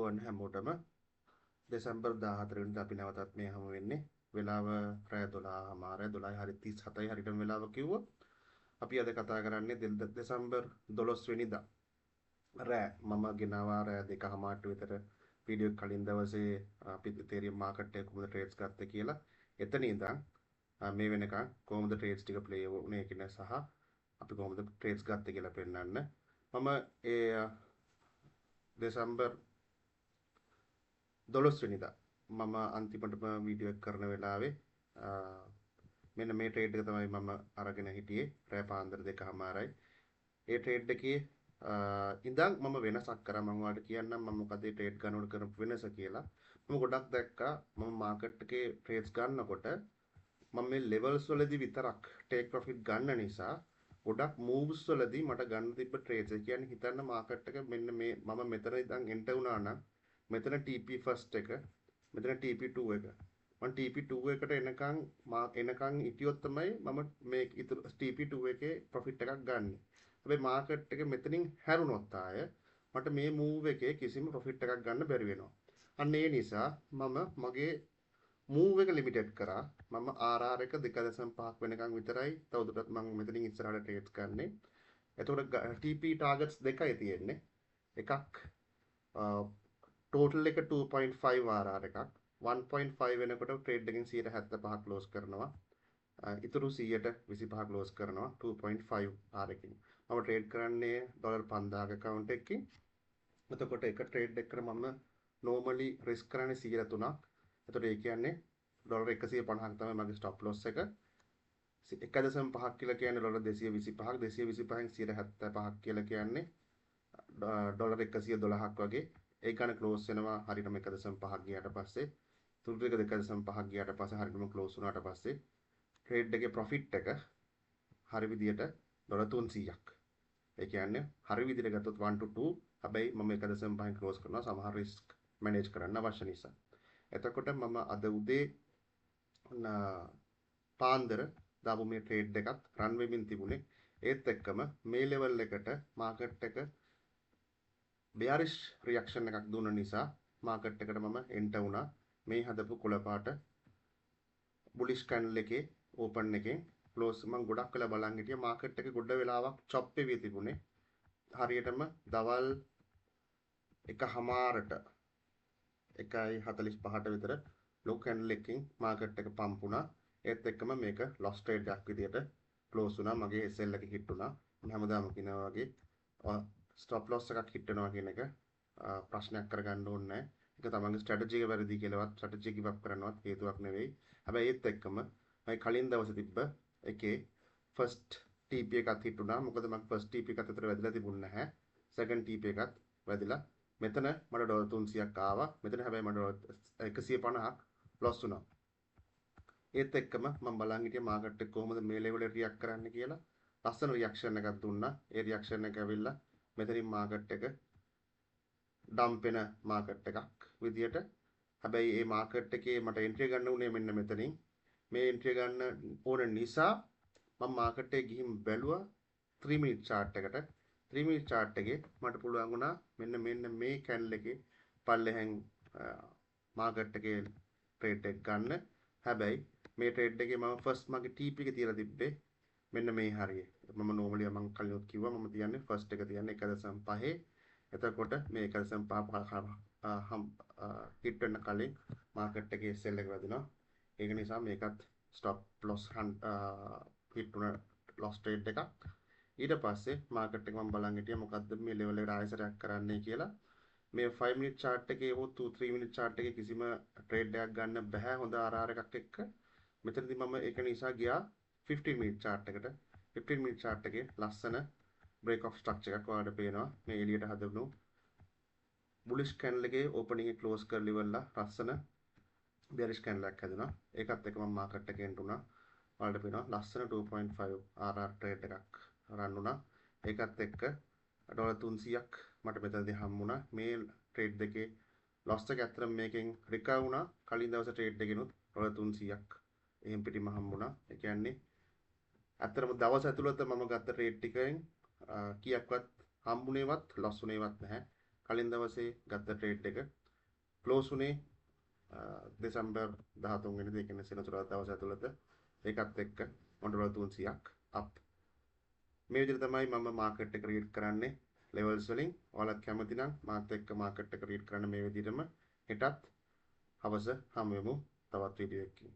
සුබෝදයාවන් හැමෝටම දෙසැම්බර් 14 වෙනිදා අපි නැවතත් මේ හමු වෙන්නේ. වෙලාව රෑ 12:00 12:37යි හරියටම වෙලාව කිව්වොත්. අපි අද කතා කරන්නේ දෙසැම්බර් 12 වෙනිදා රෑ මම ගෙනාවා රෑ 2:00ට විතර වීඩියෝ කලින් දවසේ අපි ඉතේරියම් මාකට් එක කොහොමද ට්‍රේඩ්ස් ගත්තේ කියලා. එතන ඉඳන් මේ වෙනකන් කොහොමද ට්‍රේඩ්ස් ටික ප්ලේ වුනේ කියන සහ අපි කොහොමද ට්‍රේඩ්ස් ගත්තේ කියලා පෙන්නන්න. මම ඒ දෙසැම්බර් 12 වෙනිදා මම අන්තිමටම වීඩියෝ එක කරන වෙලාවේ මෙන්න මේ ට්‍රේඩ් එක තමයි මම අරගෙන හිටියේ රෑ පාන්දර 2:00යි. ඒ ට්‍රේඩ් එකේ ඉඳන් මම වෙනසක් කරා. මම ඔයාලට කියන්නම් මම මොකද මේ ට්‍රේඩ් ගන්නකොට කරපු වෙනස කියලා. මම ගොඩක් දැක්කා මම මාකට් එකේ ට්‍රේඩ්ස් ගන්නකොට මම මේ ලෙවල්ස් වලදී විතරක් ටේක් ප්‍රොෆිට් ගන්න නිසා ගොඩක් මූව්ස් වලදී මට ගන්න තිබ්බ ට්‍රේඩ්ස් ඒ කියන්නේ හිතන්න මාකට් එක මෙන්න මේ මම මෙතන ඉඳන් එන්ටර් වුණා නම් මෙතන TP ෆස්ට් එක මෙතන TP2 එක මම TP2 එකට එනකන් හිටියොත් තමයි මම මේ ඉතුරු TP2 එකේ ප්‍රොෆිට් එකක් ගන්න. හැබැයි මාකට් එක මෙතනින් හැරුණොත් ආය මට මේ මූව් එකේ කිසිම ප්‍රොෆිට් එකක් ගන්න බැරි වෙනවා. අන්න ඒ නිසා මම මගේ මූව් එක ලිමිටඩ් කරා. මම RR එක 2.5ක් වෙනකන් විතරයි තවදුරටත් මම මෙතනින් ඉස්සරහට ට්‍රේඩ්ස් ගන්නෙ. එතකොට TP ටාගට්ස් දෙකයි තියෙන්නේ. එකක් ටෝටල් එක 2.5 RR එකක් 1.5 වෙනකොට ට්‍රේඩ් එකෙන් 75ක් ක්ලෝස් කරනවා. ඉතුරු 125ක් ක්ලෝස් කරනවා 2.5 R එකකින්. මම ට්‍රේඩ් කරන්නේ ඩොලර් 5000ක account එකකින්. එතකොට එක ට්‍රේඩ් එකකට මම normally risk කරන්නේ 3%ක්. එතකොට ඒ කියන්නේ ඩොලර් 150ක් තමයි මගේ stop loss එක. 1.5ක් කියලා කියන්නේ ඩොලර් 225ක් 225න් 175ක් කියලා කියන්නේ ඩොලර් 112ක් වගේ. ඒ ගන්න ක්ලෝස් වෙනවා හරියටම 1.5ක් ගියාට පස්සේ තුරු එක 2.5ක් ගියාට පස්සේ හරියටම ක්ලෝස් වුණාට පස්සේ ට්‍රේඩ් එකේ ප්‍රොෆිට් එක හරි විදියට ඩොලර් 300ක්. ඒ කියන්නේ හරි විදියට ගත්තොත් 1 to 2 හැබැයි මම 1.5න් ක්ලෝස් කරනවා සමහර රිස්ක් මැනේජ් කරන්න අවශ්‍ය නිසා. එතකොට මම අද උදේ පාන්දර දාපු මේ ට්‍රේඩ් එකත් රන් වෙමින් තිබුණේ. ඒත් එක්කම මේ ලෙවල් එකට මාකට් එක bearish reaction එකක් දුන්න නිසා මාකට් එකට මම එන්ටර් වුණා. මේ හදපු කොළ පාට bullish candle එකේ open එකෙන් close මම ගොඩක් වෙලා බලන් හිටියා. මාකට් එක ගොඩ වෙලාවක් chop වෙවි තිබුණේ. හරියටම දවල් 1:00ට 1:45ට විතර low candle එකකින් මාකට් එක පම්ප් වුණා. ඒත් එක්කම මේක loss trade එකක් විදියට close වුණා. මගේ SL එක hit වුණා. මම හැමදාම කියනවා වගේ ස්ටොප් ලොස් එකක් හිට වෙනවා කියන එක ප්‍රශ්නයක් කරගන්න ඕනේ නැහැ. ඒක තමන්ගේ ස්ට්‍රැටජි එක වැරදි කියලාවත් ස්ට්‍රැටජි ගිව් අප් කරනවත් හේතුවක් නෙවෙයි. හැබැයි ඒත් එක්කම මම කලින් දවසේ තිබ්බ එකේ ෆස්ට් TP එකත් හිට වුණා. මොකද මම ෆස්ට් TP එකත් අතර වැදලා තිබුණ නැහැ. සෙකන්ඩ් TP එකත් වැදලා මෙතන මට ඩොලර් 300ක් ආවා. මෙතන හැබැයි මට ඩොලර් 150ක් ලොස් වුණා. ඒත් එක්කම මම බලන් හිටියා මාකට් එක කොහොමද මේ ලෙවල් එකට රියැක්ට් කරන්න කියලා. ලස්සන රියැක්ෂන් එකක් දුන්නා. ඒ රියැක්ෂන් එක ඇවිල්ලා මෙතනින් මාකට් එක ඩම්ප් වෙන මාකට් එකක් විදියට. හැබැයි මේ මාකට් එකේ මට එන්ට්‍රි ගන්න උනේ මෙන්න මෙතනින්. මේ එන්ට්‍රි ගන්න ඕන නිසා මම මාකට් එකේ ගිහින් බැලුවා 3 minute chart එකට. 3 minute chart එකේ මට පුළුවන් වුණා මෙන්න මේ කැන්ඩල් එකේ පල්ලෙහෙන් මාකට් එකේ ට්‍රේඩ් එක ගන්න. හැබැයි මේ ට්‍රේඩ් එකේ මම ෆස්ට් මගේ TP එක තියලා තිබ්බේ මෙන්න මේ හරිය. මම normally මම කලිනුත් කිව්වා මම තියන්නේ ෆස්ට් එක තියන්නේ 1.5. එතකොට මේ 1.5 හිට වෙන කලින් මාකට් එකේ සෙල් එක වැදුනා. ඒක නිසා මේකත් ස්ටොප් ලොස් හිට වුණ ලොස් ට්‍රේඩ් එකක්. ඊට පස්සේ මාකට් එක මම බලන් හිටියා මොකද්ද මේ ලෙවල් එකට ආයෙසරයක් කරන්නයි කියලා. මේ 5 minute chart එකේ හෝ 3 minute chart එකේ කිසිම ට්‍රේඩ් එකක් ගන්න බෑ හොඳ RR එකක් එක්ක. මෙතනදී මම ඒක නිසා ගියා 15 minute chart එකට. 15 minute chart එකේ ලස්සන break of structure එකක් ඔයාලට පේනවා. මේ එළියට හදවනු bullish candle එකේ opening එක close කරලා ඉවරලා ලස්සන bearish candle එකක් හැදුනා. ඒකත් එක්ක මම market එකේ එන්ට් වුණා. ඔයාලට පේනවා ලස්සන 2.5 RR trade එකක් run වුණා. ඒකත් එක්ක ඩොලර් 300ක් මට මෙතනදී හම්බුණා. මේ trade දෙකේ loss එක ඇත්තටම මේකෙන් recover වුණා. කලින් දවසේ trade එකේනොත් ඩොලර් 300ක් එහෙම් පිටිම හම්බුණා. ඒ කියන්නේ ඇත්තටම දවස් ඇතුළත මම ගත්ත ට්‍රේඩ් ටිකෙන් කීයක්වත් හම්බුනේවත් ලොස් වුනේවත් නැහැ. කලින් දවසේ ගත්ත ට්‍රේඩ් එක ක්ලෝස් උනේ දෙසැම්බර් 13 වෙනිදා, ඒ කියන්නේ සෙනසුරාදා දවස ඇතුළත. ඒකත් එක්ක මොන ඩොලර් 300ක් අප්. මේ විදිහට තමයි මම මාකට් එක රීඩ් කරන්නේ ලෙවල්ස් වලින්. ඔයාලත් කැමති නම් මාත් එක්ක මාකට් එක රීඩ් කරන්න මේ විදිහටම හෙටත් හවස හමු වෙමු තවත් වීඩියෝ එකකින්.